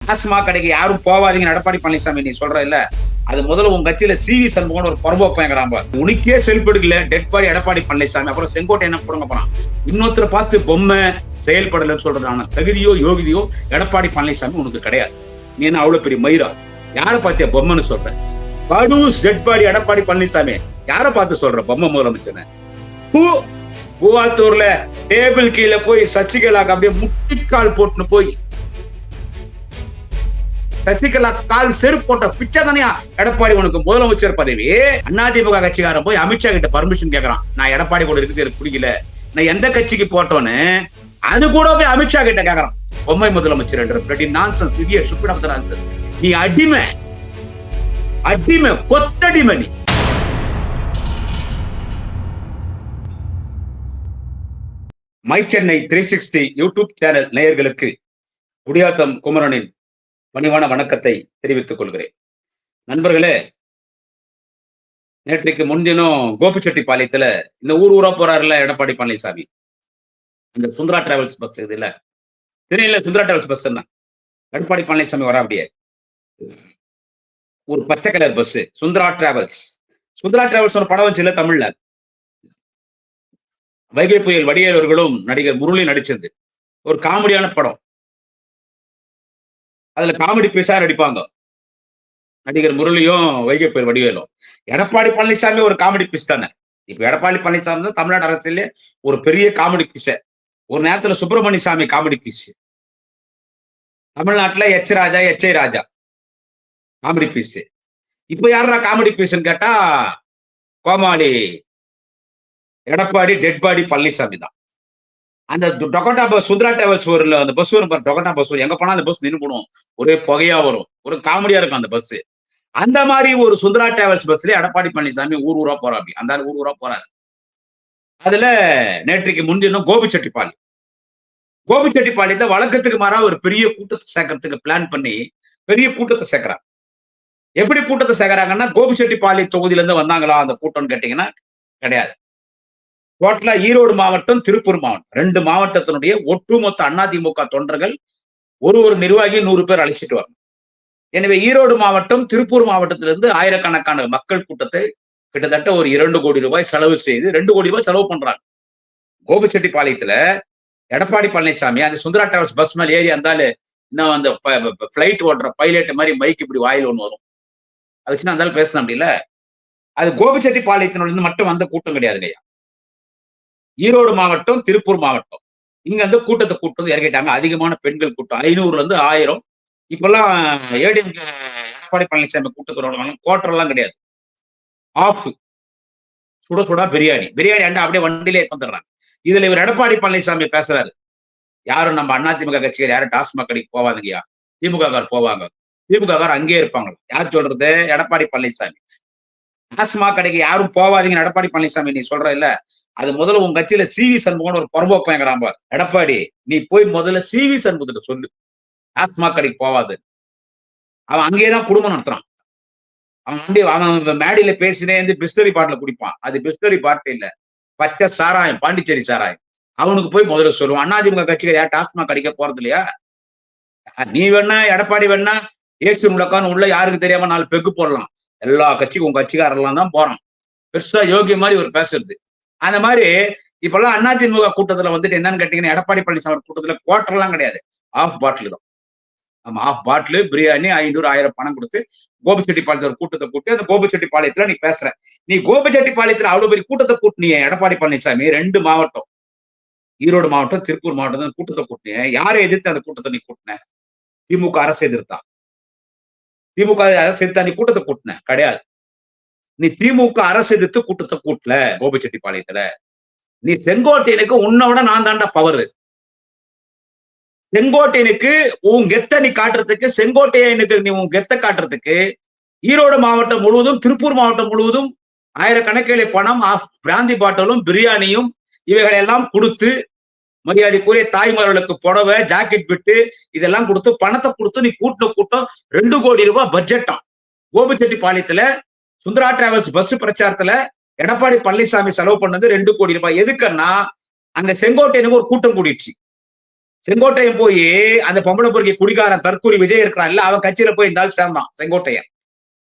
டாஸ்மாக் கடைக்கு யாரும் போவாதீங்க எடப்பாடி பழனிசாமி நீ சொல்ற இல்ல, அது முதல்ல உங்க கட்சியில சிவி சண்முகம் ஒரு புறம்போக்குறாங்க. உனக்கே செல்ஃப் எடுக்கல டெட் பாடி எடப்பாடி பழனிசாமி, அப்புறம் செங்கோட்டை என்ன போடுங்க போறான். இன்னொருத்தரை பார்த்து பொம்மை செயல்படலன்னு சொல்றான தகுதியோ யோகிதையோ எடப்பாடி பழனிசாமி உனக்கு கிடையாது. நீ என்ன அவ்வளவு பெரிய மயிரா? யாரை பார்த்தியா பொம்மைன்னு சொல்ற? படூஸ் டெட் பாடி எடப்பாடி பழனிசாமி யாரை பார்த்து சொல்ற பொம்மை முதலமைச்சர்? பூவாத்தூர்ல டேபிள் கீழே போய் சசிகலாக்கு அப்படியே முட்டிக்கால் போட்டுன்னு போய் சசிகலா கால் செருப்பு போட்ட பிச்சை தானே எடப்பாடி உனக்கு முதலமைச்சர் பதவி. அதிமுக கட்சிக்காரன் போய் அமித்ஷா கிட்ட பர்மிஷன் கேட்கறான், நான் எடப்பாடி கூட இருக்கு எனக்கு பிடிக்கல, நான் எந்த கட்சிக்கு போட்டோன்னு. அது கூட போய் அமித்ஷா கிட்ட கேட்கறான் பொம்மை முதலமைச்சர் என்ற nonsense. Idiot stupid of the nonsense. நீ அடிமை, அடிமை, கொத்தடிமை நீ. மை சென்னை 360 யூடியூப் சேனல் நேயர்களுக்கு குடியாத்தம் குமரனின் பணிவான வணக்கத்தை தெரிவித்துக் கொள்கிறேன். நண்பர்களே, நேற்றைக்கு முன்தினம் கோபிச்செட்டிப்பாளையத்துல இந்த ஊரா போறாருல எடப்பாடி பழனிசாமி, இந்த சுந்தரா டிராவல்ஸ் பஸ் இது இல்ல, தெரியல சுந்தரா டிராவல்ஸ் பஸ் என்ன, எடப்பாடி பழனிசாமி வரா அப்படியே ஒரு பச்சை colour bus Sundara travels. Sundara travels ஒரு படம் வச்சு இல்ல தமிழ்ல, வைகை புயல் வடிவேலவர்களும் நடிகர் முரளி நடிச்சது ஒரு காமெடியான படம். அதுல காமெடி பீஸா நடிப்பாங்க நடிகர் முரளியும் வைகை புயல் வடிவேலும். எடப்பாடி பழனிசாமி ஒரு காமெடி பீஸ் தானே. இப்ப எடப்பாடி பழனிசாமி தான் தமிழ்நாடு அரசியலே ஒரு பெரிய காமெடி பீஸ். ஒரு நேரத்துல சுப்பிரமணிய சாமி காமெடி பீஸ், தமிழ்நாட்டுல எச் ராஜா எச்.ஐ. ராஜா காமெடி பீஸ். இப்ப யாரா காமெடி பீஸ்ன்னு கேட்டா கோமாளி எடப்பாடி டெட் பாடி பழனிசாமி தான். அந்த டொகோட்டா பஸ் சுந்தரா டிராவல்ஸ் வரல, அந்த பஸ் வரும் டொகோட்டா பஸ் வரும், எங்க போனா அந்த பஸ் நின்று போடும், ஒரே புகையா வரும், ஒரு காமெடியா இருக்கும் அந்த பஸ். அந்த மாதிரி ஒரு சுந்தரா டிராவல்ஸ் பஸ்ல எடப்பாடி பழனிசாமி ஊரா போறாப்படி, அந்த ஊரா போறாரு. அதுல நேற்றைக்கு முன்தினம் கோபிச்செட்டிப்பாளையத்தை வழக்கத்துக்கு மாறா ஒரு பெரிய கூட்டத்தை சேர்க்கறதுக்கு பிளான் பண்ணி பெரிய கூட்டத்தை சேர்க்கிறாங்க. எப்படி கூட்டத்தை சேர்க்கிறாங்கன்னா, கோபிச்செட்டிப்பாளையம் தொகுதியில இருந்து வந்தாங்களா அந்த கூட்டம்னு கேட்டீங்கன்னா கிடையாது. டோட்டலா ஈரோடு மாவட்டம், திருப்பூர் மாவட்டம் 2 மாவட்டத்தினுடைய ஒட்டுமொத்த அதிமுக தொண்டர்கள் ஒரு நிர்வாகி 100 பேர் அழைச்சிட்டு வரணும். எனவே ஈரோடு மாவட்டம், திருப்பூர் மாவட்டத்திலிருந்து ஆயிரக்கணக்கான மக்கள் கூட்டத்தை கிட்டத்தட்ட ஒரு 2 கோடி ரூபாய் செலவு செய்து 2 கோடி ரூபாய் செலவு பண்றாங்க. கோபிச்செட்டிப்பாளையத்துல எடப்பாடி பழனிசாமி அந்த சுந்தரா டிராவல்ஸ் பஸ் மேல ஏறி இருந்தாலே இன்னும் அந்த பிளைட் ஓட்டுற பைலட் மாதிரி மைக் இப்படி வாயில் ஒண்ணு வரும், அது வச்சு இருந்தாலும் பேசணும் அப்படி இல்ல. அது கோபிச்செட்டிப்பாளையத்தினுடைய மட்டும் வந்த கூட்டம் கிடையாதுங்க. ஈரோடு மாவட்டம், திருப்பூர் மாவட்டம் இங்க வந்து கூட்டத்தை கூட்டு இறக்கிட்டாங்க. அதிகமான பெண்கள் கூட்டம் 500ல இருந்து 1000. இப்பெல்லாம் ஏடிஎம்கே எடப்பாடி பழனிசாமி கூட்டத்தோட குவார்டர் எல்லாம் கிடையாது, ஆஃப். சுட சுடா பிரியாணி ஆண்டா அப்படியே வண்டியிலே வந்துடுறாங்க. இதுல இவர் எடப்பாடி பழனிசாமி பேசுறாரு, யாரும் நம்ம அதிமுக கட்சிகள் யாரும் டாஸ்மாக் கடைக்கு போவாதுங்கய்யா, திமுக கார் போவாங்க, திமுக கார் அங்கேயே இருப்பாங்க. யார் சொல்றது? எடப்பாடி பழனிசாமி. டாஸ்மாக் கடைக்கு யாரும் போவாதீங்க எடப்பாடி பழனிசாமி நீ சொல்ற இல்ல, அது முதல்ல உங்க கட்சியில சிவி சண்முகம் ஒரு புறம்போக்குறாங்க. எடப்பாடி நீ போய் முதல்ல சிவி சண்முகத்துக்கு சொல்லு டாஸ்மாக் கடைக்கு போவாது. அவன் அங்கேயேதான் குடும்பம் நடத்துறான். அவன் மேடையில பேசினே வந்து பிஸ்டரி பாட்டில குடிப்பான். அது பிஸ்டரி பாட்டில் இல்ல, பச்சை சாராயம், பாண்டிச்சேரி சாராயம். அவனுக்கு போய் முதல்ல சொல்லுவான். அதிமுக கட்சிகள் யார் டாஸ்மாக் கடைக்க போறது இல்லையா? நீ வேணா எடப்பாடி வேணா ஏசி முடக்கான்னு உள்ள யாருக்கு தெரியாம 4 பெக்கு போடலாம். எல்லா கட்சிக்கும் உங்க கட்சிக்காரெல்லாம் தான் போறான். பெருசா யோகி மாதிரி ஒரு பேசுறது. அந்த மாதிரி இப்பெல்லாம் அதிமுக கூட்டத்துல வந்துட்டு என்னன்னு கேட்டீங்கன்னா, எடப்பாடி பழனிசாமி கூட்டத்துல குவார்டர் எல்லாம் கிடையாது, ஆஃப் பாட்டில் தான். நம்ம ஆஃப் பாட்டில் பிரியாணி 500 1000 பணம் கொடுத்து கோபிச்செட்டிப்பாளையத்துல ஒரு கூட்டத்தை கூட்டி அந்த கோபிச்செட்டிப்பாளையத்துல நீ பேசுற. நீ கோபிச்செட்டிப்பாளையத்துல அவ்வளவு பெரிய கூட்டத்தை கூட்டினிய எடப்பாடி பழனிசாமி 2 மாவட்டம், ஈரோடு மாவட்டம், திருப்பூர் மாவட்டம் கூட்டத்தை கூட்டினிய. யாரை எதிர்த்து அந்த கூட்டத்தை நீ கூட்டின? திமுக அரசு எதிர்த்தா? திமுக அரசு எதிர்த்தா நீ கூட்டத்தை கூட்டின? கிடையாது. நீ திமுக அரசு எதிர்த்து கூட்டத்தை கூட்டல கோபிச்செட்டிப்பாளையத்துல. நீ செங்கோட்டையனுக்கு உன்னோட நான் தாண்டா பவர். செங்கோட்டையனுக்கு உன் கெத்த நீ காட்டுறதுக்கு, செங்கோட்டையனுக்கு நீ உன் கெத்த காட்டுறதுக்கு ஈரோடு மாவட்டம் முழுவதும், திருப்பூர் மாவட்டம் முழுவதும் ஆயிரக்கணக்கிலே பணம், பிராந்தி பாட்டலும், பிரியாணியும் இவைகளை எல்லாம் கொடுத்து, மரியாதைக்குரிய தாய்மார்களுக்கு புடவை, ஜாக்கெட் பிட்டு இதெல்லாம் கொடுத்து பணத்தை கொடுத்து நீ கூட்டம் 2 கோடி ரூபாய் பட்ஜெட்டாம். கோபிச்செட்டிப்பாளையத்துல சுந்தரா டிராவல்ஸ் பஸ் பிரச்சாரத்துல எடப்பாடி பழனிசாமி செலவு பண்ணது 2 கோடி ரூபாய். எதுக்குன்னா அங்க செங்கோட்டையனுக்கு ஒரு கூட்டம் கூடிடுச்சு. செங்கோட்டையன் போய் அந்த பொம்பளை பொறுக்கி குடிகாரன் தற்கூரி விஜய் இருக்கிறான் இல்ல, அவன் கட்சியில போய் இந்த ஆள் சேர்ந்தான் செங்கோட்டையன்.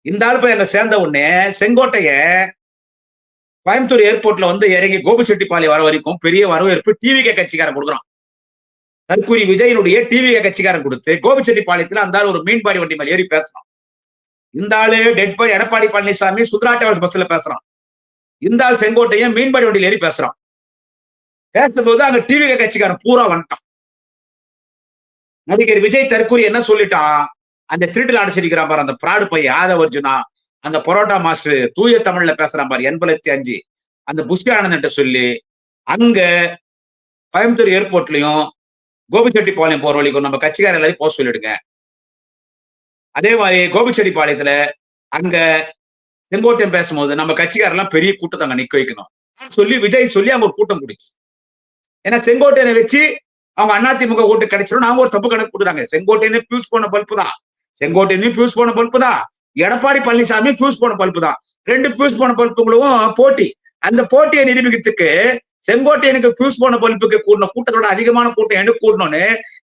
இந்த ஆள் போய் அங்க சேர்ந்த உடனே செங்கோட்டையன் கோயம்புத்தூர் ஏர்போர்ட்ல வந்து இறங்கி கோபிச்செட்டிப்பாளையம் வர வரைக்கும் பெரிய வரவேற்பு டிவிகே கட்சிக்காரன் கொடுக்குறான். தற்கூரி விஜயனுடைய டிவிகே கட்சிக்காரன் கொடுத்து கோபிச்செட்டிப்பாளையத்துல அந்த ஆள் ஒரு மீன்பாடி வண்டி மேல ஏறி பேசுறான். இந்த ஆளு டெட் பாடி எடப்பாடி பழனிசாமி சுத்ரா டிராவல்ஸ் பஸ்ல பேசுறான். இந்த ஆள் செங்கோட்டையன் மீன்பாடி வண்டியில் ஏறி பேசுறான். பேசும்போது அங்க டிவிகே கட்சிக்காரன் பூரா வந்துட்டான். நடிகர் விஜய் தற்கூரி என்ன சொல்லிட்டான், அந்த திருட்டுல அடைச்சிருக்கிறான் பாரு அந்த பிராடு பையன் யாதவ் அர்ஜுனா, அந்த பரோட்டா மாஸ்டர் தூய தமிழ்ல பேசுறான் பாரு 85 அந்த புஷ்டி ஆனந்த் சொல்லி அங்க கோயம்புத்தூர் ஏர்போர்ட்லயும் கோபிச்செட்டிப்பாளையம் போற வழிக்கும் நம்ம கட்சிக்கார எல்லாரையும் போக சொல்லிடுங்க. அதே மாதிரி கோபிச்செட்டிப்பாளையத்துல அங்க செங்கோட்டையன் பேசும்போது நம்ம கட்சிக்காரெல்லாம் பெரிய கூட்டத்தை அங்க நிக்க வைக்கணும் சொல்லி விஜய் சொல்லி அவங்க ஒரு கூட்டம் குடிச்சு. ஏன்னா செங்கோட்டையனை வச்சு அவங்க அதிமுக ஓட்டு கிடைச்சிடும் அவங்க ஒரு தப்பு கணக்கு கொடுக்குறாங்க. செங்கோட்டையனே பியூஸ் போன பல்பு தான், செங்கோட்டையனையும் பியூஸ் போன பல்பு தான், எடப்பாடி பழனிசாமி பியூஸ் போன பல்பு தான். ரெண்டு பியூஸ் போன பல்புகளும் போட்டி. அந்த போட்டியை நிரூபிக்கிறதுக்கு செங்கோட்டையனுக்கு பியூஸ் போன பல்புக்கு கூடின கூட்டத்தோட அதிகமான கூட்டம் எனக்கு கூடணும்னு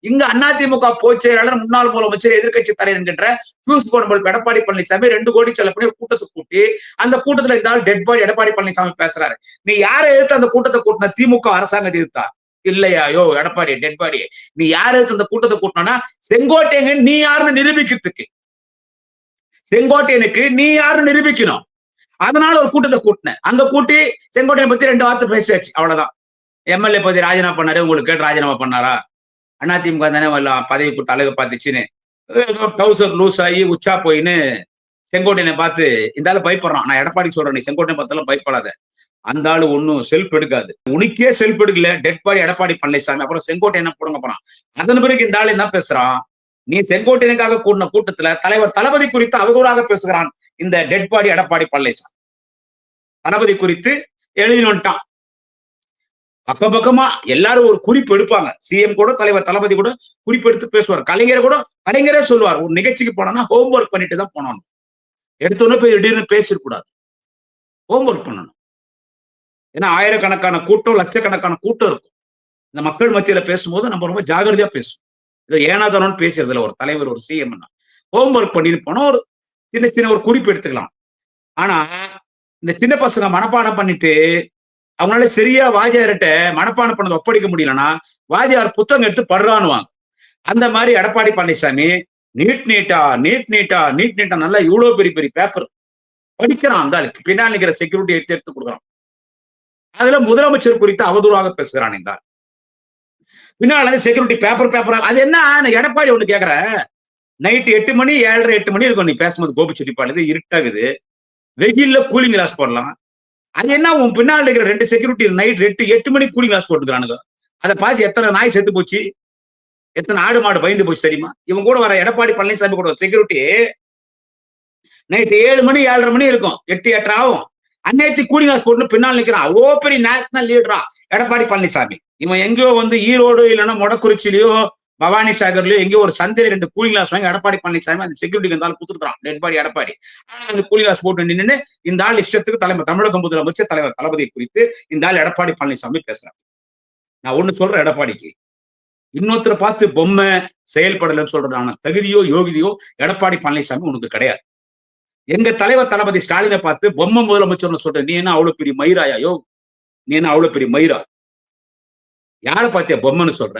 இங்க அதிமுக பொதுச் செயலாளர் முன்னாள் முதலமைச்சர் எதிர்கட்சி தலைவர் என்கின்ற பியூஸ் போன பல்பு எடப்பாடி பழனிசாமி 2 கோடி செலவு பண்ணி கூட்டத்தை கூட்டி அந்த கூட்டத்துல இருந்தால் டெட் பாடி எடப்பாடி பழனிசாமி பேசுறாரு. நீ யாரை எதிர்த்து அந்த கூட்டத்தை கூட்டின? திமுக அரசாங்கத்தை எதிர்த்தா இல்லையா? யோ எடப்பாடி டெட் பாடி, நீ யாருக்கு இந்த கூட்டத்தை கூட்டினா செங்கோட்டையன் நீ யாருன்னு நிரூபிக்கிறதுக்கு, செங்கோட்டையனுக்கு நீ யாருன்னு நிரூபிக்கணும். அதனால ஒரு கூட்டத்தை கூட்டினேன். அங்க கூட்டி செங்கோட்டையனை பத்தி 2 வார்த்தை பேசியாச்சு, அவ்வளவுதான். எம்எல்ஏ பதவி ராஜினாமா பண்ணாரு, உங்களுக்கு கேட்டு ராஜினாமா பண்ணாரா? அதிமுக தானே பதவி கொடுத்து அழகு பார்த்துச்சுன்னு டவுசர் லூஸ் ஆகி உச்சா போயின்னு செங்கோட்டையனை பார்த்து இந்த ஆளு பயப்படுறான். நான் எடப்பாடி சொல்றேன், நீ செங்கோட்டையன் பார்த்தாலும் பயப்படாத, அந்த ஆளு ஒன்னும் செல்ஃப் எடுக்காது. உனக்கே செல்ஃப் எடுக்கல டெட் பாடி எடப்பாடி பழனிசாமி, அப்புறம் செங்கோட்டையன் போடுங்க போறான். அதன் பிறகு இந்த ஆளு என்ன பேசுறான், நீ செங்கோட்டையனுக்காக கூடின கூட்டத்துல தலைவர் தளபதி குறித்து அவதூறாக பேசுகிறான் இந்த டெட் பாடி எடப்பாடி பழனிசாமி. தளபதி குறித்து எழுதி வந்துட்டான். பக்கம் பக்கமா எல்லாரும் ஒரு குறிப்பு எடுப்பாங்க. சிஎம் கூட தலைவர் தளபதி கூட குறிப்பு எடுத்து பேசுவார். கலைஞரே சொல்லுவார், ஒரு நிகழ்ச்சிக்கு போனோம்னா ஹோம்ஒர்க் பண்ணிட்டு தான் போனோம். எடுத்தோன்னே போய் திடீர்னு பேசிடக்கூடாது, ஹோம்ஒர்க் பண்ணணும். ஏன்னா ஆயிரக்கணக்கான கூட்டம் லட்சக்கணக்கான கூட்டம் இருக்கும். இந்த மக்கள் மத்தியில பேசும்போது நம்ம ரொம்ப ஜாகிரதையா பேசுவோம். இதை ஏனாதானு பேசுறதுல ஒரு தலைவர் ஒரு சிஎம் ஹோம்ஒர்க் பண்ணிட்டு போனா ஒரு சின்ன சின்ன ஒரு குறிப்பு எடுத்துக்கலாம். ஆனா இந்த சின்ன பசங்க மனப்பாடம் பண்ணிட்டு அவங்களால சரியா வாத்தியார்கிட்ட மனப்பாடம் பண்ணதை ஒப்படைக்க முடியலன்னா வாத்தியார் புத்தகம் எடுத்து படுறான்னுவாங்க. அந்த மாதிரி எடப்பாடி பழனிசாமி நீட்டா நல்லா இவ்வளவு பெரிய பெரிய பேப்பர் படிக்கிறான். அந்த பின்னால் நிற்கிற செக்யூரிட்டி எடுத்து கொடுக்குறான். அதுல முதலமைச்சர் குறித்து அவதூறாக பேசுகிறான். இந்த பின்னால செக்யூரிட்டி பேப்பர் அது என்ன எடப்பாடி ஒண்ணு கேக்குற, நைட் 8 மணி 7:30 8 மணி இருக்கும் நீ பேசும்போது கோபிச்செட்டிப்பாளையத்துல இருட்டாகுது, வெயில்ல கூலிங் கிளாஸ் போடலாம். அது என்ன உன் பின்னால் இருக்கிற 2 செக்யூரிட்டி நைட் 8 மணிக்கு கூலிங் கிளாஸ் போட்டுக்கிறானுங்க. அதை பார்த்து எத்தனை நாய் செத்து போச்சு, எத்தனை ஆடு மாடு பயந்து போச்சு தெரியுமா? இவங்க கூட வர எடப்பாடி பழனிசாமி கூட செக்யூரிட்டி நைட் 7 மணி 7:30 மணி இருக்கும், 8 8:30 ஆகும். அன்னைக்கு கூலிங் கிளாஸ் போட்டு பின்னால் நிற்கிறான். ஓ பெரிய நேஷனல் லீடரா எடப்பாடி பழனிசாமி. இவன் எங்கேயோ வந்து ஈரோடு இல்லைன்னா மொடக்குறிச்சிலையோ பவானி சாகர்லயோ எங்கேயோ ஒரு சந்தையில 2 கூலிங் கிளாஸ் வாங்கி எடப்பாடி பழனிசாமி அந்த செக்யூரிட்டி இருந்தாலும் கொடுத்துருக்கான். டெட்பாடி எடப்பாடி அந்த கூலிங் கிளாஸ் போட்டு நின்று இந்த ஆள் இஷ்டத்துக்கு தமிழக முதலமைச்சர் தலைவர் தளபதி குறித்து இந்த ஆள் எடப்பாடி பழனிசாமி பேசுறான். நான் ஒண்ணு சொல்றேன், எடப்பாடிக்கு இன்னொருத்தரை பார்த்து பொம்மை செயல்படலன்னு சொல்றதான தகுதியோ யோகிதையோ எடப்பாடி பழனிசாமி உனக்கு கிடையாது. எங்க தலைவர் தளபதி ஸ்டாலினை பார்த்து பொம்மை முதலமைச்சர்னு சொல்ற நீ என்ன அவ்வளவு பெரிய மயிராயா? யோ நீ என்ன அவ்வளவு பெரிய மயிரா? யாரை பார்த்தியா பொம்மைன்னு சொல்ற?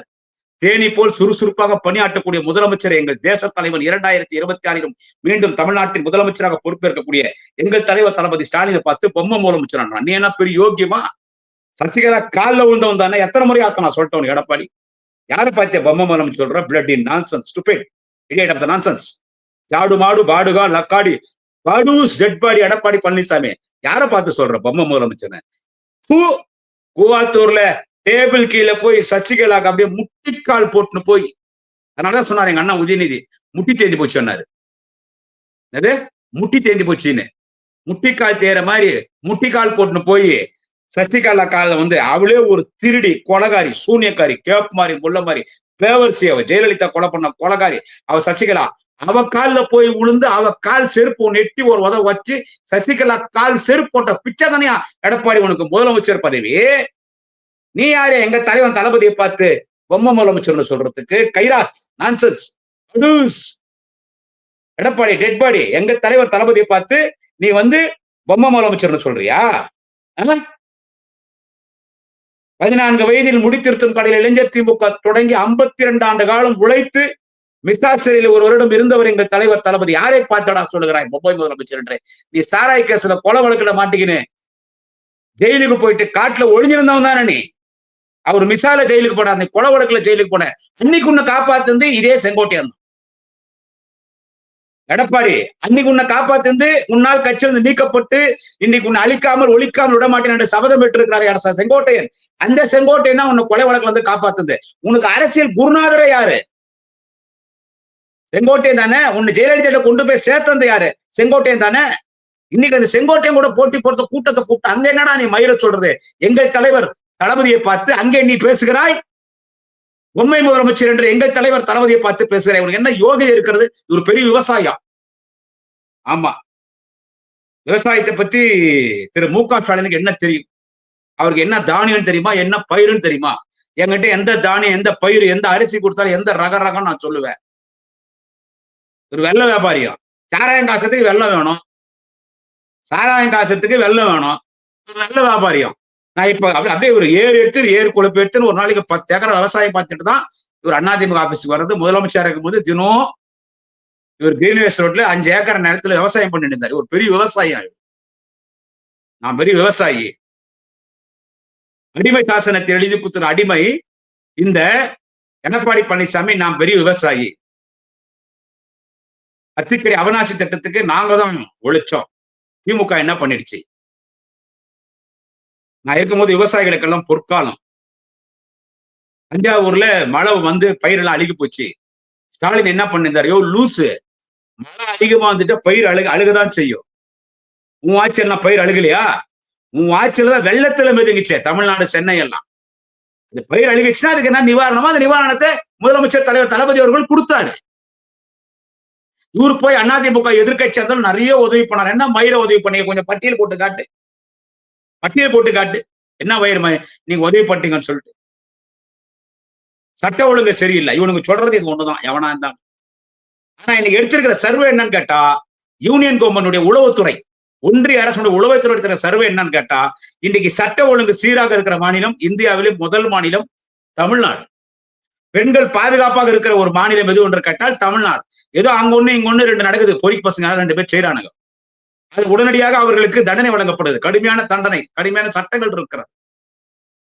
தேனி போல் சுறுசுறுப்பாக பணியாற்றக்கூடிய முதலமைச்சர் எங்கள் தேச தலைவர் 2026 மீண்டும் தமிழ்நாட்டின் முதலமைச்சராக பொறுப்பேற்கக்கூடிய எங்கள் தலைவர் தளபதி ஸ்டாலினை பார்த்து பொம்மை முதலமைச்சர். நீ என்ன பெரிய யோகியமா? சசிகலா காலில் விழுந்தவன் தானே, எத்தனை முறை ஆத்த நான் சொல்லிட்டவன் எடப்பாடி. யாரை பார்த்தியா பொம்மை முதலமைச்சர் சொல்ற? Blood in nonsense, stupid, idiot of the nonsense, ஜாடு மாடு பாடுகா லக்காடி பாடூஸ் டெட் பாடி எடப்பாடி பழனிசாமி. யாரை பார்த்து சொல்ற பொம்மை முதலமைச்சர்? கூவாத்தூர்ல டேபிள் கீழே போய் சசிகலாக்கு அப்படியே முட்டிக்கால் போட்டுன்னு போய், அதனாலதான் சொன்னாரு எங்க அண்ணா உதயநிதி முட்டி தேஞ்சு போச்சு சொன்னாரு. அது முட்டி தேஞ்சு போச்சுன்னு, முட்டிக்கால் தேற மாதிரி முட்டிக்கால் போட்டுன்னு போய் சசிகலா கால வந்து அவளே ஒரு திருடி கொலகாரி சூனியக்காரி கேப் மாதிரி முள்ள மாதிரி பேவர்சி, அவ ஜெயலலிதா கொலை பண்ண கொலகாரி அவ சசிகலா. அவ கால்ல போய் விழுந்து அவ கால் செருப்பு நெட்டி ஒரு உதவ வச்சு சசிகலா கால் செருப்பு போட்ட பிச்சை தானியா எடப்பாடி உனக்கு முதலமைச்சர் பதவி. நீ யாரு எங்க தலைவன் தளபதியை பார்த்து பொம்மை முதலமைச்சர்னு சொல்றதுக்கு கைராத் நான்சென்ஸ். Edappadi dead body. எங்க தலைவர் தளபதியை பார்த்து நீ பொம்மை முதலமைச்சர்னு சொல்றியா? 14 வயதில் முடித்திருத்தும் கடையில் இளைஞர் திமுக தொடங்கி 52 ஆண்டு காலம் உழைத்து மிஸ்டா சிறையில் ஒரு வருடம் இருந்தவர் எங்கள் தலைவர் தளபதி. யாரை பார்த்தடா சொல்லுகிறாய் பொம்மை முதலமைச்சர் என்று? நீ சாராய் கேஸ்ல கொலை வழக்குல மாட்டிக்கின்னு ஜெயிலுக்கு போயிட்டு காட்டுல ஒழிஞ்சிருந்தவன் தானே நீ. அவர் மிசால ஜெயிலுக்கு போனார், நீ கொலை வழக்குல ஜெயிலுக்கு போன. அன்னைக்கு உன்னை காப்பாத்து இதே செங்கோட்டையன். எடப்பாடி அன்னைக்கு உன்னை காப்பாத்து முன்னாள் கட்சியிலிருந்து நீக்கப்பட்டு இன்னைக்கு உன்னை அழிக்காமல் ஒழிக்காமல் விட மாட்டேன் என்று சபதம் பெற்றிருக்கிறார் செங்கோட்டையன். அந்த செங்கோட்டையன் தான் உன்னை கொலை வழக்குல காப்பாத்துது. உனக்கு அரசியல் குருநாதரே யாரு? செங்கோட்டையன் தானே. உன்னை ஜெயலலிதா கொண்டு போய் சேர்த்தது யாரு? செங்கோட்டையன் தானே. இன்னைக்கு அந்த செங்கோட்டையன் கூட போட்டி போடுற கூட்டத்தை கூப்பிட்டு அங்க என்னடா நீ மயிர சொல்றது? எங்கள் தலைவர் தளபதியை பார்த்து அங்கே நீ பேசுகிறாய். பொம்மை முதலமைச்சர் என்று எங்கள் தலைவர் தளபதியை பார்த்து பேசுகிறாய். உனக்கு என்ன யோகை இருக்கிறது? ஒரு பெரிய விவசாயம். ஆமா, விவசாயத்தை பத்தி திரு மு.க. ஸ்டாலினுக்கு என்ன தெரியும்? அவருக்கு என்ன தானியம் தெரியுமா? என்ன பயிருன்னு தெரியுமா? என்கிட்ட எந்த தானியம், எந்த பயிர், எந்த அரிசி கொடுத்தாலும் எந்த ரகம் நான் சொல்லுவேன். ஒரு வெள்ள வியாபாரியம். சாராயம் காசத்துக்கு வெள்ளம் வேணும், சாராயம் காசத்துக்கு வெள்ளம் வேணும். ஒரு வெள்ள வியாபாரியம். நான் இப்ப அப்படியே ஒரு ஏறு கொழுப்பு எடுத்துன்னு ஒரு நாளைக்கு 10 ஏக்கர் விவசாயம் பார்த்துட்டு தான் இவர் அதிமுக ஆபீஸுக்கு வர்றது. முதலமைச்சர் இருக்கும்போது தினம் இவர் கிரீன்வேஸ் ரோட்ல 5 ஏக்கர் நேரத்துல விவசாயம் பண்ணிட்டு இருந்தாரு. ஒரு பெரிய விவசாயி. நான் பெரிய விவசாயி. அடிமை சாசனத்தை எழுதி கொடுத்துற அடிமை இந்த எடப்பாடி பழனிசாமி. நான் பெரிய விவசாயி. அத்திக்கடை அவனாசி திட்டத்துக்கு நாங்க தான் ஒழிச்சோம். திமுக என்ன பண்ணிடுச்சு? நான் இருக்கும்போது விவசாயிகளுக்கெல்லாம் பொற்காலம். தஞ்சாவூர்ல மழை பயிரெல்லாம் அழுகி போச்சு. ஸ்டாலின் என்ன பண்ணிருந்தாரு? லூசு, மழை அதிகமா பயிர் அழுகதான் செய்யும். உன் ஆட்சியெல்லாம் பயிர் அழுகலையா? உன் ஆட்சியில தான் வெள்ளத்துல மிதங்குச்சே தமிழ்நாடு, சென்னை எல்லாம். இந்த பயிர் அழுகிச்சுன்னா அதுக்கு என்ன நிவாரணமா? அந்த நிவாரணத்தை முதலமைச்சர் தலைவர் தளபதி அவர்கள் கொடுத்தாரு. இவரு போய் அதிமுக எதிர்கட்சி இருந்தாலும் நிறைய உதவி பண்ணார். என்ன மயிர உதவி பண்ணீங்க? கொஞ்சம் பட்டியல் போட்டு காட்டு. பட்டியல் போட்டு காட்டு. என்ன வயிறு நீங்க உதவி பண்ணிட்டீங்கன்னு சொல்லிட்டு. சட்ட ஒழுங்கு சரியில்லை. இவனுக்கு சொல்றது இது ஒண்ணுதான், எவனா இருந்தாலும். ஆனா இன்னைக்கு எடுத்திருக்கிற சர்வே என்னன்னு கேட்டா, யூனியன் கவர்மெண்ட் உளவுத்துறை, ஒன்றிய அரசுடைய உளவுத்துறை எடுக்கிற சர்வே என்னன்னு கேட்டா, இன்னைக்கு சட்ட ஒழுங்கு சீராக இருக்கிற மாநிலம் இந்தியாவிலே முதல் மாநிலம் தமிழ்நாடு. பெண்கள் பாதுகாப்பாக இருக்கிற ஒரு மாநிலம் எது ஒன்று கேட்டால் தமிழ்நாடு. ஏதோ அங்க ஒண்ணு இங்க ஒண்ணு 2 நடக்குது. பொறிக்கு பசங்க 2 பேர் செய்யறானுங்க. அது உடனடியாக அவர்களுக்கு தண்டனை வழங்கப்படுது. கடுமையான தண்டனை, கடுமையான சட்டங்கள் இருக்கிறது.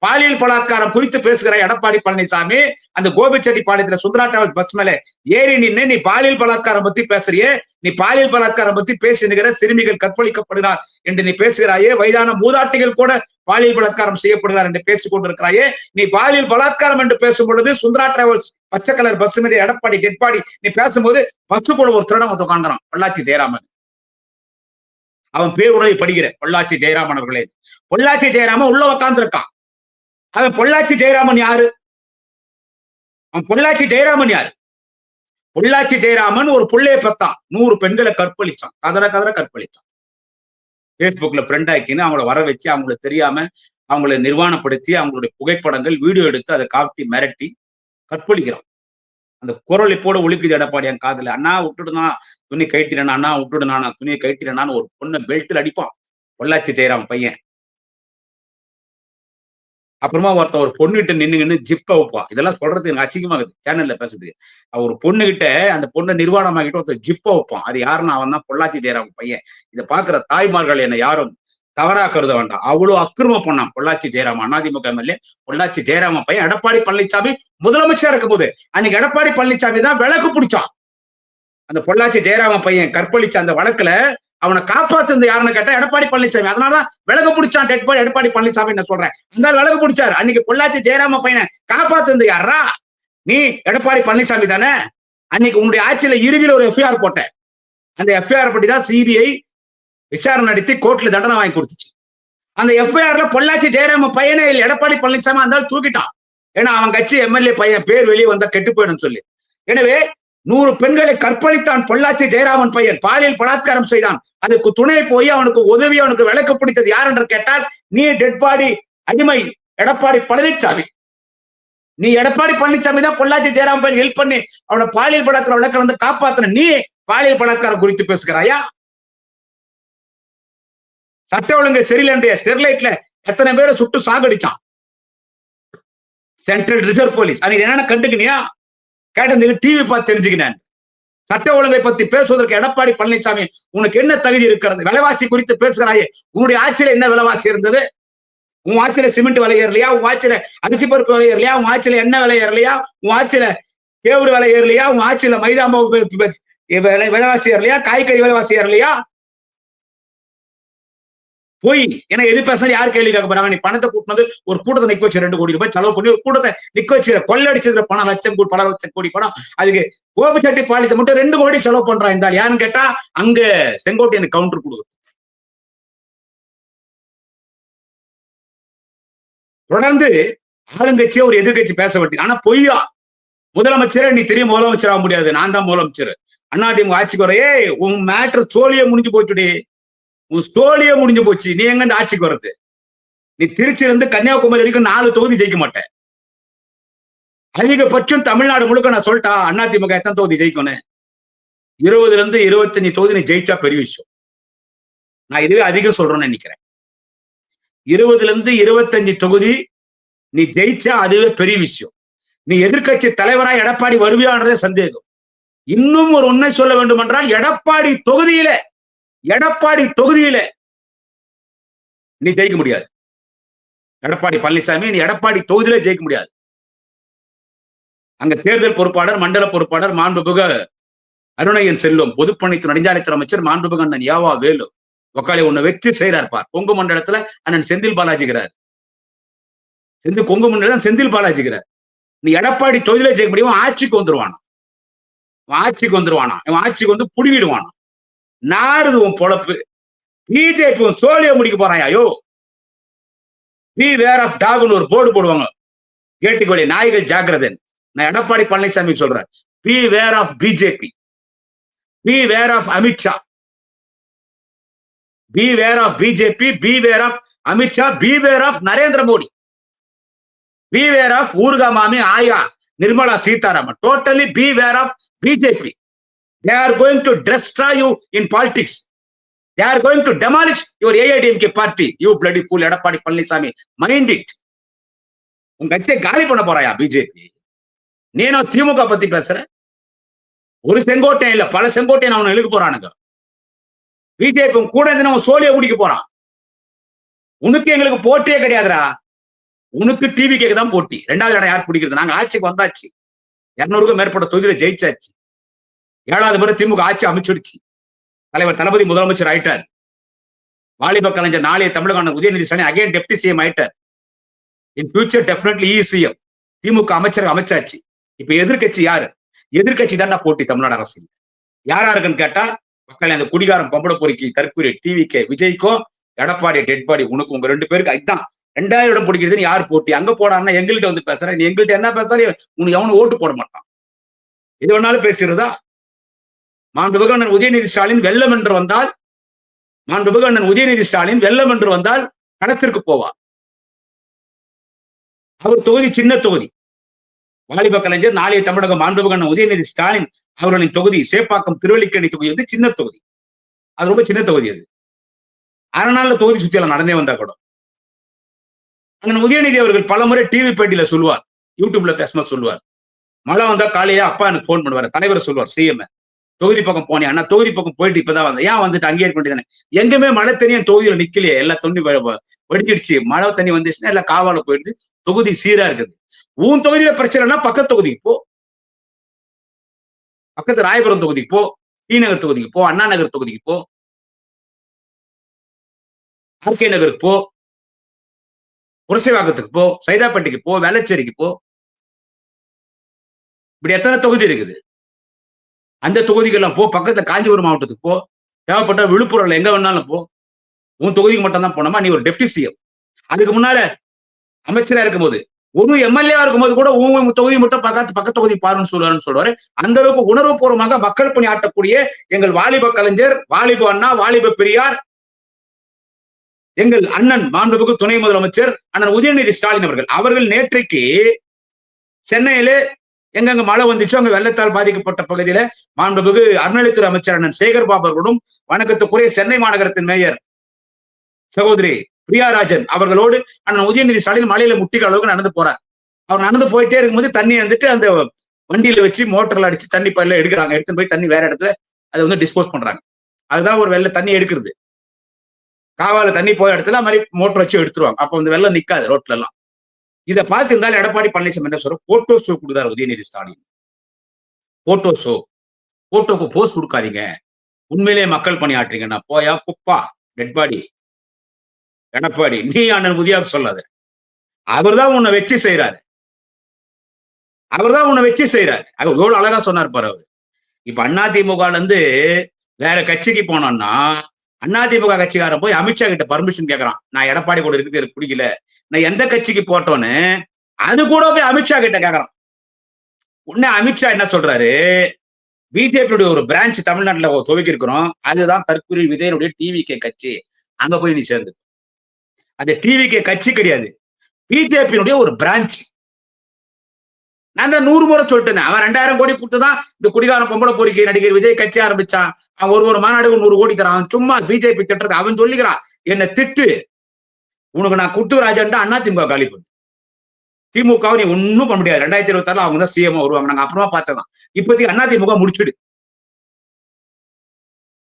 பாலியல் பலாத்காரம் குறித்து பேசுகிற எடப்பாடி பழனிசாமி அந்த கோபிச்செட்டிப்பாளையத்துல சுந்தரா டிராவல்ஸ் பஸ் மேல ஏறி நின்று நீ பாலியல் பலாத்காரம் பத்தி பேசுறியே, நீ பாலியல் பலாத்காரம் பத்தி பேசுகிற சிறுமிகள் கற்பழிக்கப்படுகிறார் என்று நீ பேசுகிறாயே, வயதான மூதாட்டிகள் கூட பாலியல் பலாத்காரம் செய்யப்படுகிறார் என்று பேசிக் கொண்டிருக்கிறாயே, நீ பாலியல் பலாத்காரம் என்று பேசும் பொழுது சுந்தரா டிராவல்ஸ் பச்சை கலர் பஸ் மீது எடப்பாடி டெட்பாடி நீ பேசும்போது பஸ் கூட ஒரு திருடம் உட்காந்துறான், பொள்ளாச்சி ஜெயராமன். அவன் பேர் உடனே படிக்கிற பொள்ளாச்சி ஜெயராமன் அவர்களே. பொள்ளாச்சி ஜெயராமன் உள்ள உட்கார்ந்து இருக்கான். அவன் பொள்ளாச்சி ஜெயராமன் யாரு? அவன் பொள்ளாச்சி ஜெயராமன் யாரு? பொள்ளாச்சி ஜெயராமன் ஒரு புள்ளைய பெத்தான், 100 பெண்களை கற்பழிச்சான், கதற கற்பழிச்சான். பேஸ்புக்ல ஃப்ரெண்ட் ஆக்கின்னு அவங்கள வர வச்சு அவங்களுக்கு தெரியாம அவங்களை நிர்வாணப்படுத்தி அவங்களுடைய புகைப்படங்கள் வீடியோ எடுத்து அதை காட்டி மிரட்டி கற்பழிக்கிறான். அந்த குரல் இப்போட ஒழிக்குது எடப்பாடி என் காதுல. அண்ணா விட்டுடுனா துணி கைட்டினா, அண்ணா விட்டுடுனா நான் துணியை கைட்டினான்னு ஒரு பொண்ணை பெல்ட்ல அடிப்பான் பொள்ளாச்சி ஜெயராமன் பையன். அப்புறமா ஒருத்தன் ஒரு பொண்ணுகிட்ட நின்னுங்கன்னு ஜிப்ப வைப்பான். இதெல்லாம் சொல்றதுக்கு எனக்கு அசிங்கமாகுது சேனல்ல பேசுறதுக்கு. ஒரு பொண்ணுகிட்ட அந்த பொண்ணை நிர்வாணமாகிட்டு ஒருத்தர் ஜிப்ப வைப்பான். அது யாருன்னா அவன் தான் பொள்ளாச்சி ஜெயராமன் பையன். இதை பாக்குற தாய்மார்கள் என்ன யாரும் தவறா கருத வேண்டாம். அவ்வளவு அக்கிரமம் பண்ணான் பொள்ளாச்சி ஜெயராமன், அதிமுக எம்எல்ஏ பொள்ளாச்சி ஜெயராமன் பையன். எடப்பாடி பழனிசாமி முதலமைச்சர் இருக்கும் போது அன்னைக்கு எடப்பாடி பழனிசாமி தான் விளக்கு பிடிச்சான். அந்த பொள்ளாச்சி ஜெயராமன் பையன் கற்பழிச்ச அந்த வழக்குல அவனை காப்பாத்துறது யாருன்னு கேட்டா எடப்பாடி பழனிசாமி. அதனாலதான் விலகு பிடிச்சான் எடப்பாடி பழனிசாமி நான் சொல்றேன். அந்த விலகு பிடிச்சாரு. அன்னைக்கு பொள்ளாச்சி ஜெயராம பையனை காப்பாத்துறது யாரா? நீ எடப்பாடி பழனிசாமி தானே. அன்னைக்கு உன்னுடைய ஆட்சியில இறுதியில் ஒரு எஃப்ஐஆர் போட்ட. அந்த எஃப்ஐஆர் படி தான் சிபிஐ விசாரணை நடத்தி கோர்ட்ல தண்டனை வாங்கி கொடுத்துச்சு. அந்த எஃப்ஐஆர்ல பொள்ளாச்சி ஜெயராம பையனே இல்லை, எடப்பாடி பழனிசாமி அந்த தூக்கிட்டான். ஏன்னா அவன் கட்சி எம்எல்ஏ பையன் பேர் வெளியே வந்தா கெட்டு போயிடும் சொல்லி. எனவே 100 பெண்களை கற்பழித்தான் பொள்ளாச்சி ஜெயராமன் பையன், பாலியல் பலாத்காரம் செய்தான். அதுக்கு துணை போய் அவனுக்கு உதவி அவனுக்கு விளக்கு பிடித்தது யார் என்று கேட்டால் நீ டெட்பாடி அடிமை எடப்பாடி பழனிசாமி. நீ எடப்பாடி பழனிசாமி தான் பொள்ளாச்சி ஜெயராம் பையன் ஹெல்ப் பண்ணி அவனை பாலியல் பலாத்கார வழக்கில் வந்து காப்பாத்தின. நீ பாலியல் பலாத்காரம் குறித்து பேசுகிறாயா? சட்ட ஒழுங்கு சரியில்லை. ஸ்டெர்லைட்ல எத்தனை பேரை சுட்டு சாகடிச்சான் சென்ட்ரல் ரிசர்வ் போலீஸ். அது என்னென்ன கண்டுக்கினியா? கேட்டதுக்கு டிவி பார்த்து தெரிஞ்சுக்கினேன். சட்ட ஒழுங்கை பத்தி பேசுவதற்கு எடப்பாடி பழனிசாமி உனக்கு என்ன தகுதி இருக்கிறது? விலைவாசி குறித்து பேசுகிறாயே, உன்னுடைய ஆட்சியில என்ன விலைவாசி இருந்தது? உன் ஆட்சியில சிமெண்ட் விலை ஏறலையா? உன் ஆட்சியில அரிசி பருப்பு விலை ஏறலையா? உன் ஆட்சியில எண்ணெய் விலை ஏறலையா? உன் ஆட்சியில கேவுரு விலை ஏறலையா? உன் ஆட்சியில மைதா மாவு விலைவாசி ஏறலையா? காய்கறி விலைவாசி ஏறலையா? போய் ஏன்னா எது பேசாலும் யார் கேள்வி கேட்க போறாங்க? நீ பணத்தை கூட்டினது ஒரு கூட்டத்தை நிக்க வச்சு 2 கோடி ரூபாய் செலவு பண்ணி ஒரு கூட்டத்தை நிக்க வச்சு கொள்ளடிச்சதுல பணம் லட்சம் கோடி பல லட்சம் கோடி பணம். அதுக்கு கோபிச்செட்டிப்பாளையத்தை மட்டும் 2 கோடி செலவு பண்றான். இந்த யாருன்னு கேட்டா அங்க செங்கோட்டையன் கவுண்டர் கொடுக்கும். தொடர்ந்து ஆளுங்கட்சியை ஒரு எதிர்கட்சி பேச வேண்டிய. ஆனா பொய்யா முதலமைச்சரே நீ தெரியும் முதலமைச்சர் ஆக முடியாது, நான் தான் முதலமைச்சர். அதிமுக ஆட்சிக்கு வர உன் மேட்ரு சோழியே முடிஞ்சு போச்சுடி. உன் ஸ்டோலியே முடிஞ்சு போச்சு. நீ எங்க ஆட்சிக்கு வர்றது? நீ திருச்சியில இருந்து கன்னியாகுமரி வரைக்கும் 4 தொகுதி ஜெயிக்க மாட்டேன். அதிகபட்சம் தமிழ்நாடு முழுக்க நான் சொல்லிட்டா அதிமுக எத்தனை தொகுதி ஜெயிக்கணும்? 20ல இருந்து 25 தொகுதி நீ ஜெயிச்சா பெரிய விஷயம். நான் இதுவே அதிகம் சொல்றேன்னு நினைக்கிறேன். 20ல இருந்து 25 தொகுதி நீ ஜெயிச்சா அதுவே பெரிய விஷயம். நீ எதிர்கட்சி தலைவரா எடப்பாடி வருவியான்றதே சந்தேகம். இன்னும் ஒரு உண்மை சொல்ல வேண்டும் என்றால் எடப்பாடி தொகுதியில நீ ஜெயிக்க முடியாது. எடப்பாடி பழனிசாமி நீ எடப்பாடி தொகுதியில ஜெயிக்க முடியாது. அங்க தேர்தல் பொறுப்பாளர், மண்டல பொறுப்பாளர் மாண்புமிகு அருணையன் செல்வம், பொதுப்பணித்துறை நெடுஞ்சாலைத்துறை அமைச்சர் மாண்புமிகு அண்ணன் யாவா வேலு உக்காளி உன்னை வச்சு செய்யறார் பார். கொங்கு மண்டலத்துல அண்ணன் செந்தில் பாலாஜிக்கிறார். கொங்கு மண்டலம் செந்தில் பாலாஜிக்கிறார். நீ எடப்பாடி தொகுதியில ஜெயிக்க முடியும். ஆட்சிக்கு வந்துருவானா? இவன் ஆட்சிக்கு வந்து புடிவிடுவானா? நாருது உன் பொழப்பு. பிஜேபி சோழிய முடிக்க போறான். ஐயோ, பி வேர் ஆஃப் டாக்னு ஒரு போர்டு போடுவாங்க. கேட்டுக்கொள்ளி நாய்கள் ஜாக்கிரதை. நான் எடப்பாடி பழனிசாமி சொல்றேன். B where of BJP, B where of Amit Shah, B where of BJP, B where of Amit Shah, B where of Narendra Modi, B where of ஊர்கா மாமி ஆயா Nirmala Sitharaman. Totally B where of BJP. They are going to destroy you in politics. They are going to demolish your AIDMK party. You bloody fool, Edappadi Palaniswami. Mind it. உங்க கட்சியை காலி பண்ண போறாயா BJP? நீனும் திமுக பத்தி பேசுற? ஒரு செங்கோட்டையன் இல்ல, பல செங்கோட்டையன் அவனை இழுக்க போறானுங்க. பிஜேபி கூட இருந்து அவன் சோழிய குடிக்க போறான். உனக்கு எங்களுக்கு போட்டியே கிடையாதுடா. உனக்கு டிவிக்கு தான் போட்டி. 2வது இடம் யார் பிடிக்கிறது? நாங்க ஆட்சிக்கு வந்தாச்சு. 200க்கும் மேற்பட்ட தொகுதியில ஜெயிச்சாச்சு. 7வது முறை திமுக ஆட்சி அமைச்சிருச்சு. தலைவர் தளபதி முதலமைச்சர் ஆயிட்டார். வாலிப கலைஞர் நாளைய தமிழக Udhayanidhi Stalin again deputy CM ஆயிட்டார். In future definitely CM. DMK அமைச்சர் அமைச்சாச்சு. இப்ப எதிர்கட்சி யாரு? எதிர்கட்சி தான் போட்டி தமிழ்நாடு அரசியல். யாரா இருக்குன்னு கேட்டா மக்கள் அந்த குடிகாரம் பொம்பளை பொறுக்கி தற்கூரி டிவிக்கு விஜய்க்கும் எடப்பாடி டெட்பாடி உனக்கு உங்க 2 பேருக்கு அதுதான் 2வது இடம் பிடிக்கிறதுன்னு யார் போட்டி? அங்க போடான்னா எங்கள்கிட்ட வந்து பேசுறேன். நீ எங்கள்கிட்ட என்ன பேசாலும் உனக்கு எவனும் ஓட்டு போட மாட்டான். இது வேணாலும் பேசுறதா? மாண்புமிகு அண்ணன் உதயநிதி ஸ்டாலின் வெள்ளம் என்று வந்தால் களத்திற்கு போவார். அவர் தொகுதி சின்ன தொகுதி. வாலிப கலைஞர் நாளைய தமிழக மாண்புமிகு அண்ணன் உதயநிதி ஸ்டாலின் அவர்களின் தொகுதி சேப்பாக்கம் திருவல்லிக்கேணி தொகுதி வந்து சின்ன தொகுதி. அது ரொம்ப சின்ன தொகுதி. அது அதனால தொகுதி சுத்தியெல்லாம் நடந்தே வந்தா கூட அண்ணன் உதயநிதி அவர்கள் பலமுறை டிவி பேட்டியில சொல்லுவார், யூடியூப்ல பேசும்போது சொல்லுவார், மழை வந்தா காலையில அப்பா எனக்கு போன் பண்ணுவாரு. தலைவர் சொல்லுவார் சிஎம், தொகுதி பக்கம் போனேன் அண்ணா, தொகுதி பக்கம் போயிட்டு இப்பதான் வந்தேன். ஏன் வந்துட்டு அங்கேயே வேண்டியதானே? எங்குமே மழை தண்ணியும் தொகுதியில நிக்கலையே, எல்லா தண்ணி வெடிச்சிடுச்சு. மழை தண்ணி வந்துச்சுன்னா எல்லாம் காவால போயிடுது, தொகுதி சீரா இருக்குது. உன் தொகுதியில பிரச்சனைனா பக்கத்து தொகுதிக்கு போ, பக்கத்து ராயபுரம் தொகுதிக்கு போ, டி நகர் தொகுதிக்கு போ, அண்ணா நகர் தொகுதிக்கு போ, ஆர்கே நகருக்கு போ, புரசைவாக்கத்துக்கு போ, சைதாப்பட்டிக்கு போ, வேளச்சேரிக்கு போ. இப்படி எத்தனை தொகுதி இருக்குது? அந்த தொகுதிகள்லாம் போ. பக்கத்துல காஞ்சிபுரம் மாவட்டத்துக்கு போ, தேவைப்பட்ட விழுப்புரம்ல எங்க வேணாலும் போ. உன் தொகுதிக்கு மட்டும் தான் போனோமா? நீ ஒரு டெப்டி சிஎம். அதுக்கு முன்னால அமைச்சரா இருக்கும்போது ஒரு எம்எல்ஏ இருக்கும்போது கூட உன் தொகுதி மட்டும் பக்கத்து தொகுதி பாருன்னு சொல்லுவாரு. அந்த அளவுக்கு உணர்வுபூர்வமாக மக்கள் பணி ஆட்டக்கூடிய எங்கள் வாலிப கலைஞர், வாலிப அண்ணா, வாலிப பெரியார், எங்கள் அண்ணன் மாண்புமிகு துணை முதலமைச்சர் அண்ணன் உதயநிதி ஸ்டாலின் அவர்கள் நேற்றைக்கு சென்னையிலே எங்கெங்க மழை வந்துச்சோ அங்க வெள்ளத்தால் பாதிக்கப்பட்ட பகுதியில மாண்புமிகு அறநிலைத்துறை அமைச்சர் அண்ணன் சேகர் பாபு அவர்களும் வணக்கத்துக்குரிய சென்னை மாநகரத்தின் மேயர் சகோதரி பிரியாராஜன் அவர்களோடு அண்ணன் உதயநிதி ஸ்டாலின் மலையில முட்டிக்க அளவுக்கு நடந்து போறார். அவர் நடந்து போயிட்டே இருக்கும்போது தண்ணி வந்துட்டு அந்த வண்டியில வச்சு மோட்டர்ல அடிச்சு தண்ணி பயில எடுக்கிறாங்க. எடுத்துட்டு போய் தண்ணி வேற இடத்துல அதை வந்து டிஸ்போஸ் பண்றாங்க. அதுதான் ஒரு வெள்ள தண்ணி எடுக்கிறது. காவால தண்ணி போய இடத்துல மாதிரி மோட்டர் வச்சு எடுத்துருவாங்க. அப்ப வந்து வெள்ளம் நிக்காது ரோட்ல எல்லாம். இதை பார்த்து இருந்தாலும் எடப்பாடி பழனிசாமி என்ன சொல்ற, போட்டோ ஷோ கொடுக்குறாரு உதயநிதி ஸ்டாலின். போட்டோ ஷோ, போட்டோக்கு போஸ்ட் கொடுக்காதீங்க, உண்மையிலேயே மக்கள் பணி ஆற்றுறீங்கன்னா போயா குப்பா டெட் பாடி எடப்பாடி, நீ அண்ணன் உதயாவுக்கு சொல்லாத. அவர் தான் உன்னை வச்சு செய்யறாரு. அவர் தான் உன்னை வச்சு செய்யறாரு. அவர் எவ்வளவு அழகா சொன்னார் பாரு அவர். இப்ப அதிமுக இருந்து வேற கட்சிக்கு போனோம்னா அதிமுக கட்சிக்காரன் போய் அமித்ஷா கிட்ட பர்மிஷன் கேட்கறான். நான் எடப்பாடி கூட இருக்குது எனக்கு பிடிக்கல, நான் எந்த கட்சிக்கு போட்டோன்னு அது கூட போய் அமித்ஷா கிட்ட கேட்கறான். உடனே அமித்ஷா என்ன சொல்றாரு, பிஜேபியுடைய ஒரு பிரான்ச் தமிழ்நாட்டுல துவக்கி இருக்கிறோம், அதுதான் தற்கொலை விஜயனுடைய டிவிகே கட்சி, அங்க போய் நீ சேர்ந்து. அது டிவிகே கட்சி கிடையாது, பிஜேபியினுடைய ஒரு பிரான்ச். நான் தான் 100 முறை சொல்லிட்டேன். அவன் 2000 கோடி கொடுத்துதான் இந்த குடிகார பொம்பளை பொறிக்கை நடிகர் விஜய் கட்சி ஆரம்பிச்சான். அவன் ஒரு மாநாடுக்கு 100 கோடி தரான். சும்மா பிஜேபி திட்டத்தை அவன் சொல்லிக்கிறான். என்ன திட்டு, உனக்கு நான் குட்டு ராஜான்ட்டு அதிமுக காலி பண்ணு. திமுக நீ ஒன்னும் பண்ண முடியாது. 2026 அவங்க தான் சிஎம் வருவாங்க. நாங்க அப்புறமா பார்த்ததான். இப்போதைக்கு அதிமுக முடிச்சுடு.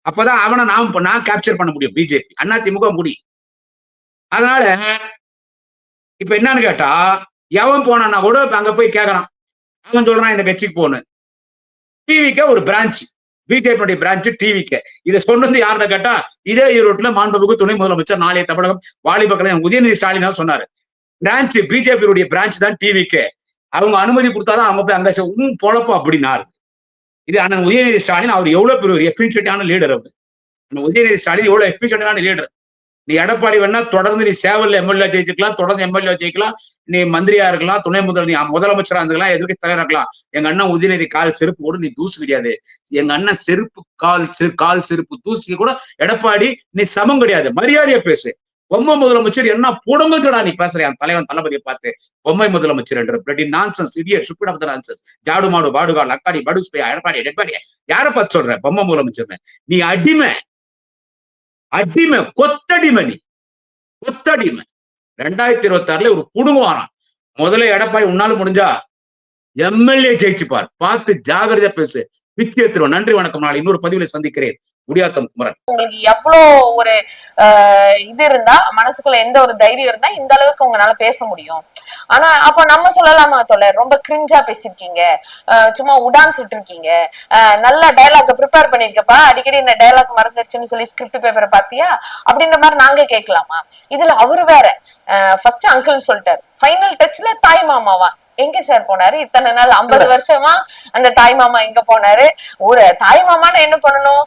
அப்பதான் அவனை நான் கேப்சர் பண்ண முடியும். பிஜேபி அதிமுக முடி. அதனால இப்ப என்னன்னு கேட்டா, எவன் போனான்னா கூட அங்க போய் கேட்கறான். அவன் சொல்றான் இந்த கட்சிக்கு போகணும். டிவிக்கு ஒரு பிரான்ச், பிஜேபி பிரான்ச் டிவிக்கு. இதை சொன்னது யாருன்னு கேட்டா, இதே ஈரோட்டுல மாண்புமிகு துணை முதலமைச்சர் நாளைய தமிழகம் வாலிப கலைஞர் உதயநிதி ஸ்டாலின் தான் சொன்னாரு. பிரான்ச் பிஜேபியுடைய பிரான்ச் தான் டிவிக்கு. அவங்க அனுமதி கொடுத்தாதான் அவங்க போய் அங்க பொழப்போம் அப்படின்னாரு. இது அண்ணன் உதயநிதி ஸ்டாலின் அவர் எவ்வளவு பெரிய ஒரு எஃபிஷியன்டான லீடர். அவர் உதயநிதி ஸ்டாலின் எவ்வளவு எஃபிஷியன்டான லீடர். நீ எடப்பாடி வேணா தொடர்ந்து நீ சேவல் எம்எல்ஏ ஜெயிச்சுக்கலாம், தொடர்ந்து எம்எல்ஏ ஜெயிக்கலாம், நீ மந்திரியா இருக்கலாம், துணை நீ முதலமைச்சரா இருந்துக்கலாம், எதிர்க்கட்சி தலைவரா இருக்கலாம். எங்க அண்ணன் உதயநிதி கால் செருப்பு கூட நீ தூசு கிடையாது. எங்க அண்ணன் செருப்பு கால் செருப்பு தூசிக்கு கூட எடப்பாடி நீ சமம் கிடையாது. மரியாதையா பேசு. பொம்மை முதலமைச்சர் என்ன புடங்குடா நீ பேசுற தலைவன் தளபதியை பார்த்து பொம்மை முதலமைச்சர் என்ற bloody nonsense idiot stupid of the nonsense ஜாடு மாடு பாடுகால் அக்காடி படுஸ்பே எடப்பாடி யாரை பார்த்து சொல்ற பொம்மை முதலமைச்சர்? நீ அடிமை, அடிமை, கொத்தடிமை. நீ கொத்தடிமை. 2026 ஒரு புடுங்குவாராம். முதல்ல எடப்பாடி உன்னால முடிஞ்சா எம்எல்ஏ ஜெயிச்சுப்பார். பார்த்து ஜாகிரதையா பேசு. பிச்சு எடுத்துருவோம். நன்றி வணக்கம். நாளை இன்னொரு பதிவில் சந்திக்கிறேன். குடியாத்தம் குமரன். உங்களுக்கு எவ்வளவு ஒரு இது இருந்தா, மனசுக்குள்ள எந்த ஒரு தைரியம் இருந்தா இந்த அளவுக்கு உங்களால பேச முடியும். ஆனா அப்ப நம்ம சொல்லலாமா தோழர், ரொம்ப கிரிஞ்சா பேசிருக்கீங்க, சும்மா உடான் சுட்டிருக்கீங்க, நல்ல டயலாக் ப்ரிப்பேர் பண்ணிருக்கப்பா, அடிக்கடி இந்த டயலாக் மறந்துருச்சுன்னு சொல்லி ஸ்கிரிப்ட் பேப்பரை பாத்தியா அப்படின்ற மாதிரி நாங்க கேட்கலாமா? இதுல அவரு வேற ஃபர்ஸ்ட் அங்கிள்னு சொல்லிட்டாரு, ஃபைனல் டச்ல தாய் மாமாவா எங்க சார் போனாரு இத்தனை நாள்? 50 வருஷமா அந்த தாய் மாமா எங்க போனாரு? ஒரு தாய் மாமான்னு என்ன பண்ணணும்?